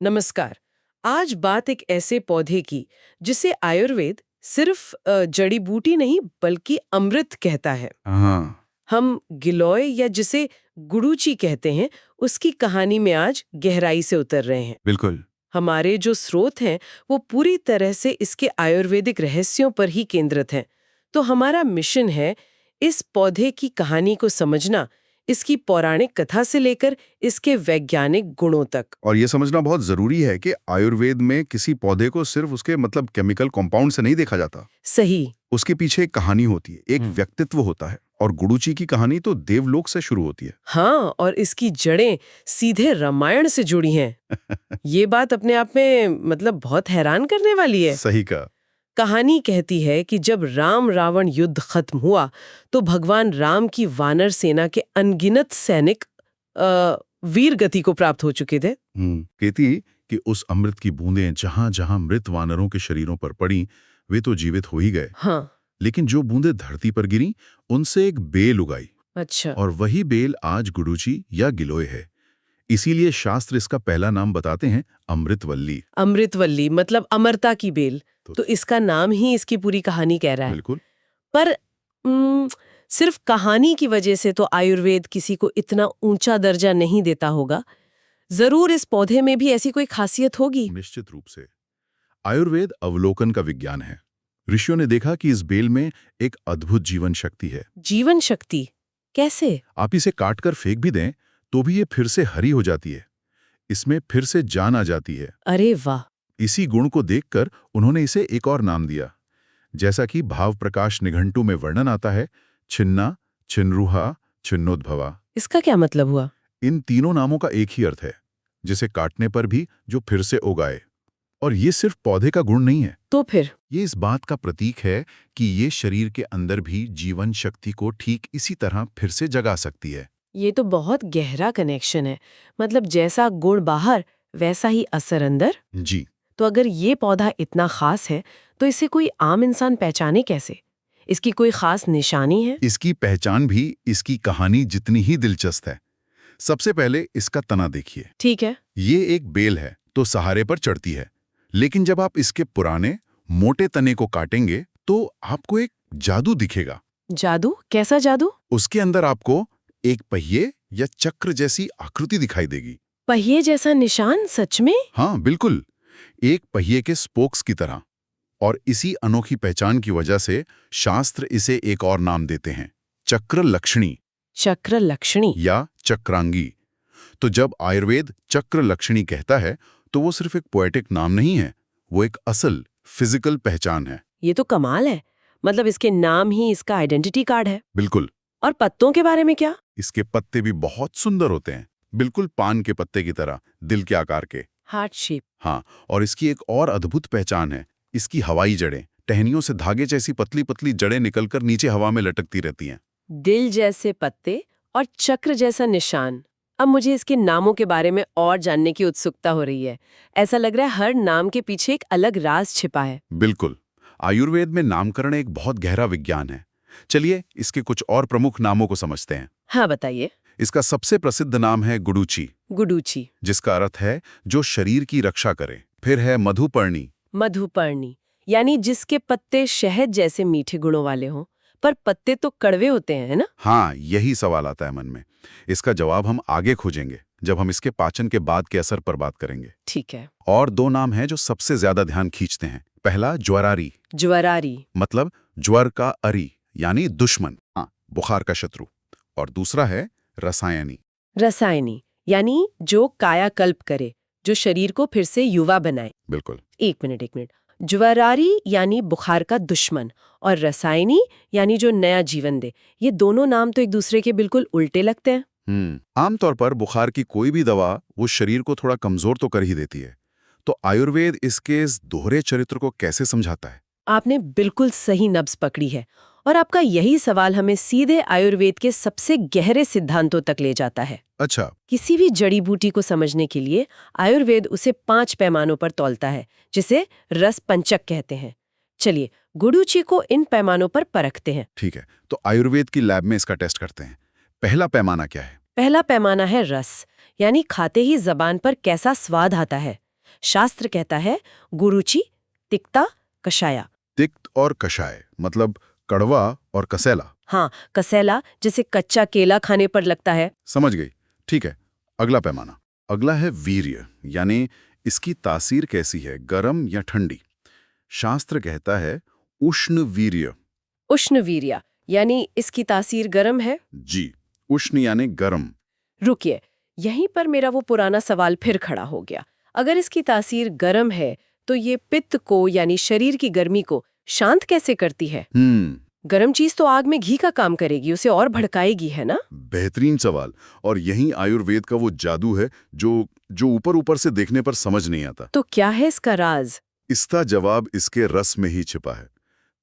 नमस्कार। आज बात एक ऐसे पौधे की जिसे आयुर्वेद सिर्फ जड़ी बूटी नहीं बल्कि अमृत कहता है। हाँ। हम गिलोय या जिसे गुडुचि कहते हैं उसकी कहानी में आज गहराई से उतर रहे हैं। बिल्कुल। हमारे जो स्रोत हैं वो पूरी तरह से इसके आयुर्वेदिक रहस्यों पर ही केंद्रित हैं। तो हमारा मिशन है इस पौधे की कहानी को समझना, इसकी पौराणिक कथा से लेकर इसके वैज्ञानिक गुणों तक। और ये समझना बहुत जरूरी है कि आयुर्वेद में किसी पौधे को सिर्फ उसके केमिकल कंपाउंड से नहीं देखा जाता। सही। उसके पीछे एक कहानी होती है, एक व्यक्तित्व होता है। और गुडुचि की कहानी तो देवलोक से शुरू होती है। हाँ, और इसकी जड़ें सीधे रामायण से जुड़ी हैं। ये बात अपने आप में बहुत हैरान करने वाली है। सही कहा। कहानी कहती है कि जब राम रावण युद्ध खत्म हुआ तो भगवान राम की वानर सेना के अनगिनत सैनिक वीर गति को प्राप्त हो चुके थे। कहती कि उस अमृत की बूंदें जहां जहां मृत वानरों के शरीरों पर पड़ी, वे तो जीवित हो ही गए। हाँ। लेकिन जो बूंदें धरती पर गिरी, उनसे एक बेल उगाई। अच्छा। और वही बेल आज गुडुचि या गिलोय है। इसीलिए शास्त्र इसका पहला नाम बताते हैं अमृतवल्ली। अमृतवल्ली मतलब अमरता की बेल। तो इसका नाम ही इसकी पूरी कहानी कह रहा है। बिल्कुल। पर सिर्फ कहानी की वजह से तो आयुर्वेद किसी को इतना ऊंचा दर्जा नहीं देता होगा। जरूर इस पौधे में भी ऐसी कोई खासियत होगी। निश्चित रूप से। आयुर्वेद अवलोकन का विज्ञान है। ऋषियों ने देखा कि इस बेल में एक अद्भुत जीवन शक्ति है। जीवन शक्ति कैसे? आप इसे काटकर फेंक भी दें तो भी ये फिर से हरी हो जाती है। इसमें फिर से जान आ जाती है। अरे वाह। इसी गुण को देखकर उन्होंने इसे एक और नाम दिया, जैसा कि भाव प्रकाश निघंटु में वर्णन आता है, छिन्ना, छिन्रुहा, छिन्नोद्भवा। इसका क्या मतलब हुआ? इन तीनों नामों का एक ही अर्थ है, जिसे काटने पर भी जो फिर से उगाए। और ये सिर्फ पौधे का गुण नहीं है। तो फिर ये इस बात का प्रतीक है कि ये शरीर के अंदर भी जीवन शक्ति को ठीक इसी तरह फिर से जगा सकती है। ये तो बहुत गहरा कनेक्शन है। जैसा गुण बाहर वैसा ही असर अंदर। जी। तो अगर ये पौधा इतना खास है तो इसे कोई आम इंसान पहचाने कैसे? इसकी कोई खास निशानी है? इसकी पहचान भी इसकी कहानी जितनी ही दिलचस्प है। सबसे पहले इसका तना देखिए। ठीक है। ये एक बेल है तो सहारे पर चढ़ती है, लेकिन जब आप इसके पुराने मोटे तने को काटेंगे तो आपको एक जादू दिखेगा। जादू? कैसा जादू? उसके अंदर आपको एक पहिए या चक्र जैसी आकृति दिखाई देगी। पहिए जैसा निशान? सच में? हाँ बिल्कुल, एक पहिए के स्पोक्स की तरह। और इसी अनोखी पहचान की वजह से शास्त्र इसे एक और नाम देते हैं, चक्र लक्षणी। चक्र लक्षणी या चक्रांगी। तो जब आयुर्वेद चक्र लक्षणी कहता है तो वो सिर्फ एक पोएटिक नाम नहीं है, वो एक असल फिजिकल पहचान है। ये तो कमाल है। इसके नाम ही इसका आइडेंटिटी कार्ड है। बिल्कुल। और पत्तों के बारे में क्या? इसके पत्ते भी बहुत सुंदर होते हैं, बिल्कुल पान के पत्ते की तरह, दिल के आकार के। Heart shape. हाँ, और इसकी एक और अद्भुत पहचान है, इसकी हवाई जड़ें। टहनियों से धागे जैसी पतली पतली जड़ें निकलकर नीचे हवा में लटकती रहती हैं। दिल जैसे पत्ते और चक्र जैसा निशान। अब मुझे इसके नामों के बारे में और जानने की उत्सुकता हो रही है। ऐसा लग रहा है हर नाम के पीछे एक अलग राज छिपा है। बिल्कुल। आयुर्वेद में नामकरण एक बहुत गहरा विज्ञान है। चलिए इसके कुछ और प्रमुख नामों को समझते हैं। हाँ बताइए। इसका सबसे प्रसिद्ध नाम है गुडुचि। गुडुचि जिसका अर्थ है जो शरीर की रक्षा करे। फिर है मधुपर्णी। मधुपर्णी यानी जिसके पत्ते शहद जैसे मीठे गुणों वाले हों, पर पत्ते तो कड़वे होते हैं, है ना? हाँ, यही सवाल आता है मन में। इसका जवाब हम आगे खोजेंगे जब हम इसके पाचन के बाद के असर पर बात करेंगे। ठीक है। और दो नाम हैं जो सबसे ज्यादा ध्यान खींचते हैं। पहला ज्वरारी। ज्वरारी मतलब ज्वर का अरी यानी दुश्मन, हाँ, बुखार का शत्रु। और दूसरा है रसायनी। रसायनी यानी जो कायाकल्प करे, जो शरीर को फिर से युवा बनाए। बिल्कुल। एक मिनट। ज्वरारी यानी बुखार का दुश्मन और रसायनी यानी जो नया जीवन दे। ये दोनों नाम तो एक दूसरे के बिल्कुल उल्टे लगते हैं। आमतौर पर बुखार की कोई भी दवा वो शरीर को थोड़ा कमजोर तो कर ही देती है। तो आयुर्वेद इसके इस दोहरे चरित्र को कैसे समझाता है? आपने बिल्कुल सही नब्ज पकड़ी है। और आपका यही सवाल हमें सीधे आयुर्वेद के सबसे गहरे सिद्धांतों तक ले जाता है। अच्छा। किसी भी जड़ी बूटी को समझने के लिए आयुर्वेद उसे 5 पैमानों पर तौलता है, जिसे रस पंचक कहते हैं। चलिए गुडुचि को इन पैमानों पर परखते हैं। ठीक है, तो आयुर्वेद की लैब में इसका टेस्ट करते हैं। पहला पैमाना क्या है? पहला पैमाना है रस, यानी खाते ही जबान पर कैसा स्वाद आता है। शास्त्र कहता है गुरुचि तिक्ता कषाया। तिक्त और कषाय मतलब कड़वा और कसेला। हाँ, कसेला जैसे कच्चा केला खाने पर लगता है। समझ गई। ठीक है, अगला पैमाना। अगला है वीर्य, यानी इसकी तासीर कैसी है, गरम या ठंडी। शास्त्र कहता है उष्ण वीर्य। उष्ण वीर्य यानी इसकी तासीर गर्म है। जी, उष्ण यानी गरम। रुकिए, यहीं पर मेरा वो पुराना सवाल फिर खड़ा हो गया। अगर इसकी तासीर गर्म है तो ये पित्त को यानी शरीर की गर्मी को शांत कैसे करती है? गर्म चीज तो आग में घी का काम करेगी, उसे और भड़काएगी, है ना? बेहतरीन सवाल। और यही आयुर्वेद का वो जादू है जो ऊपर ऊपर से देखने पर समझ नहीं आता। तो क्या है इसका राज? इसका जवाब इसके रस में ही छिपा है।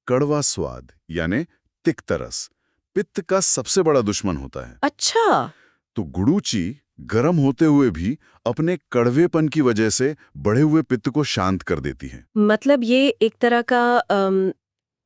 कड़वा स्वाद यानी तिक्त रस पित्त का सबसे बड़ा दुश्मन होता है। अच्छा, तो गुडूची गर्म होते हुए भी अपने कड़वेपन की वजह से बढ़े हुए पित्त को शांत कर देती है। मतलब ये एक तरह का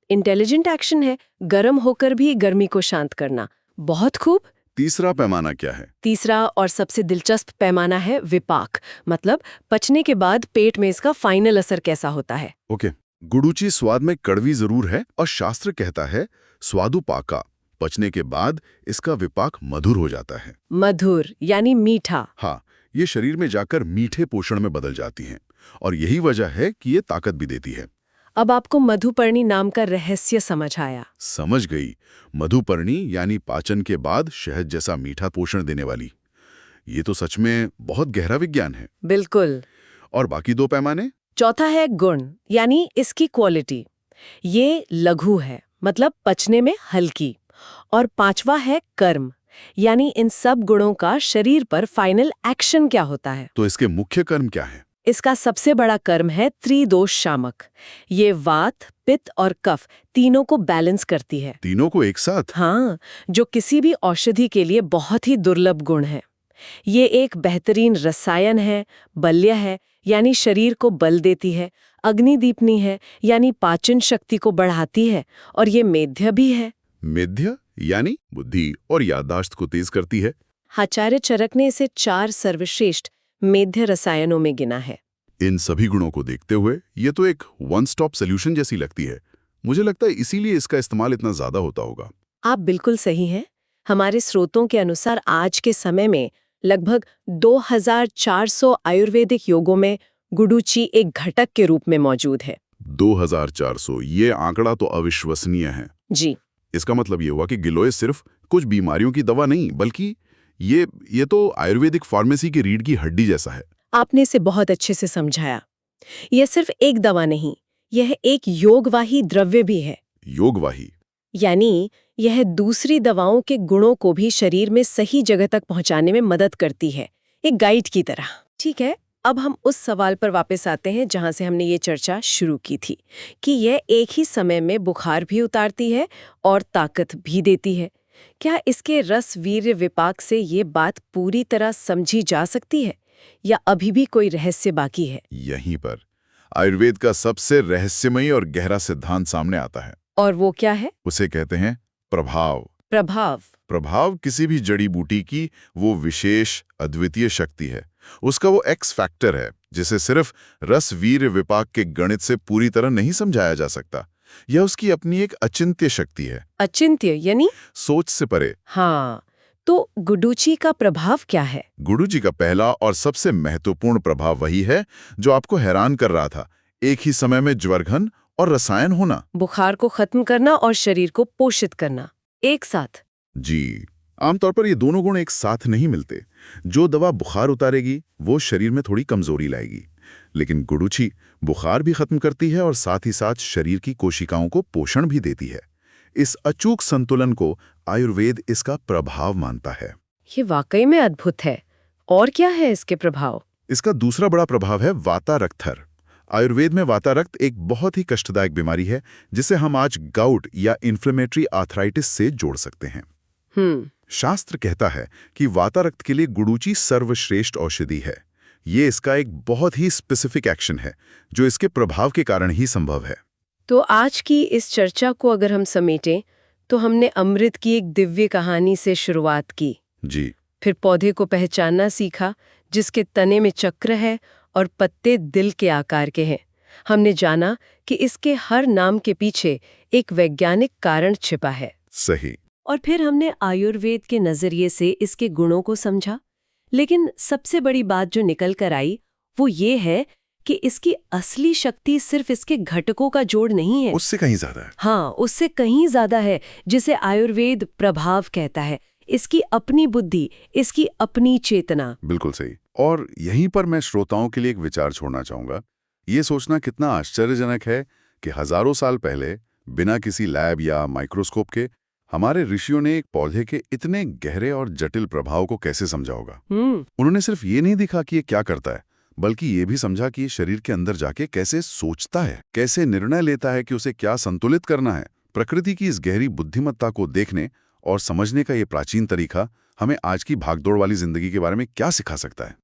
इंटेलिजेंट एक्शन है, गर्म होकर भी गर्मी को शांत करना। बहुत खूब। तीसरा पैमाना क्या है? तीसरा और सबसे दिलचस्प पैमाना है विपाक, मतलब पचने के बाद पेट में इसका फाइनल असर कैसा होता है। ओके, गुडूची स्वाद में कड़वी जरूर है और शास्त्र कहता है स्वादुपाका, पचने के बाद इसका विपाक मधुर हो जाता है। मधुर यानी मीठा। हाँ, ये शरीर में जाकर मीठे पोषण में बदल जाती हैं और यही वजह है कि ये ताकत भी देती है। अब आपको मधुपर्णी नाम का रहस्य समझ आया। समझ गई। मधुपर्णी यानी पाचन के बाद शहद जैसा मीठा पोषण देने वाली। ये तो सच में बहुत गहरा विज्ञान है। बिल्कुल। और बाकी दो पैमाने? चौथा है गुण यानी इसकी क्वालिटी। ये लघु है, मतलब पचने में हल्की। और पांचवा है कर्म, यानी इन सब गुणों का शरीर पर फाइनल एक्शन क्या होता है। तो इसके मुख्य कर्म क्या है? इसका सबसे बड़ा कर्म है त्रिदोष शामक। ये वात, पित्त और कफ तीनों को बैलेंस करती है। तीनों को एक साथ? हाँ, जो किसी भी औषधि के लिए बहुत ही दुर्लभ गुण है। ये एक बेहतरीन रसायन है, बल्य है यानी शरीर को बल देती है, अग्निदीपनी है यानी पाचन शक्ति को बढ़ाती है, और ये मेध्य भी है। मेध्य यानी बुद्धि और याददाश्त को तेज करती है। आचार्य चरक ने इसे 4 सर्वश्रेष्ठ मेध्य रसायनों में गिना है। इन सभी गुणों को देखते हुए ये तो एक वन स्टॉप सोल्यूशन जैसी लगती है। मुझे लगता है इसीलिए इसका इस्तेमाल इतना ज्यादा होता होगा। आप बिल्कुल सही हैं। हमारे स्रोतों के अनुसार आज के समय में लगभग 2400 आयुर्वेदिक योगों में गुडूची एक घटक के रूप में मौजूद है। 2400, ये आंकड़ा तो अविश्वसनीय है। जी। इसका मतलब ये हुआ कि गिलोय सिर्फ कुछ बीमारियों की दवा नहीं, बल्कि ये तो आयुर्वेदिक फार्मेसी की रीढ़ की हड्डी जैसा है। आपने इसे बहुत अच्छे से समझाया। यह सिर्फ एक दवा नहीं, यह एक योगवाही द्रव्य भी है। योगवाही यानी यह दूसरी दवाओं के गुणों को भी शरीर में सही जगह तक पहुंचाने में मदद करती है, एक गाइड की तरह। ठीक है, अब हम उस सवाल पर वापस आते हैं जहां से हमने ये चर्चा शुरू की थी कि यह एक ही समय में बुखार भी उतारती है और ताकत भी देती है। क्या इसके रस वीर्य विपाक से ये बात पूरी तरह समझी जा सकती है या अभी भी कोई रहस्य बाकी है? यहीं पर आयुर्वेद का सबसे रहस्यमयी और गहरा सिद्धांत सामने आता है। और वो क्या है? उसे कहते हैं प्रभाव। प्रभाव। प्रभाव किसी भी जड़ी बूटी की वो विशेष अद्वितीय शक्ति है। उसका वो एक्स फैक्टर है जिसे सिर्फ रस वीर्य विपाक के गणित से पूरी तरह नहीं समझाया जा सकता। यह उसकी अपनी एक अचिंत्य शक्ति है। अचिंत्य यानी सोच से परे। हाँ, तो गुडूची का प्रभाव क्या है? गुडूची का पहला और सबसे महत्वपूर्ण प्रभाव वही है जो आपको हैरान कर रहा था, एक ही समय में ज्वरघन और रसायन होना। बुखार को खत्म करना और शरीर को पोषित करना एक साथ। जी, आमतौर पर ये दोनों गुण एक साथ नहीं मिलते। जो दवा बुखार उतारेगी वो शरीर में थोड़ी कमजोरी लाएगी, लेकिन गुडूची बुखार भी खत्म करती है और साथ ही साथ शरीर की कोशिकाओं को पोषण भी देती है। इस अचूक संतुलन को आयुर्वेद इसका प्रभाव मानता है। ये वाकई में अद्भुत है। और क्या है इसके प्रभाव? इसका दूसरा बड़ा प्रभाव है वातारक्थर। आयुर्वेद में वातारक्त एक बहुत ही कष्टदायक बीमारी है जिसे हम आज गाउट या इन्फ्लेमेटरी आर्थराइटिस से जोड़ सकते हैं। शास्त्र कहता है कि वातारक्त के लिए गुडूची सर्वश्रेष्ठ औषधि है। ये इसका एक बहुत ही स्पेसिफिक एक्शन है जो इसके प्रभाव के कारण ही संभव है। तो आज की इस चर्चा को अगर हम समेटें तो हमने अमृत की एक दिव्य कहानी से शुरुआत की। जी। फिर पौधे को पहचानना सीखा जिसके तने में चक्र है और पत्ते दिल के आकार के हैं। हमने जाना कि इसके हर नाम के पीछे एक वैज्ञानिक कारण छिपा है। सही। और फिर हमने आयुर्वेद के नजरिए से इसके गुणों को समझा। लेकिन सबसे बड़ी बात जो निकल कर आई वो ये है कि इसकी असली शक्ति सिर्फ इसके घटकों का जोड़ नहीं है, उससे कहीं ज्यादा है। हाँ, उससे कहीं ज्यादा है, जिसे आयुर्वेद प्रभाव कहता है। इसकी अपनी बुद्धि, इसकी अपनी चेतना। बिल्कुल सही। और यहीं पर मैं श्रोताओं के लिए एक विचार छोड़ना चाहूंगा। ये सोचना कितना आश्चर्यजनक है कि हजारों साल पहले बिना किसी लैब या माइक्रोस्कोप के हमारे ऋषियों ने एक पौधे के इतने गहरे और जटिल प्रभाव को कैसे समझा होगा। उन्होंने सिर्फ ये नहीं दिखा कि ये क्या करता है, बल्कि ये भी समझा कि ये शरीर के अंदर जाके कैसे सोचता है, कैसे निर्णय लेता है कि उसे क्या संतुलित करना है। प्रकृति की इस गहरी बुद्धिमत्ता को देखने और समझने का ये प्राचीन तरीका हमें आज की भागदौड़ वाली जिंदगी के बारे में क्या सिखा सकता है?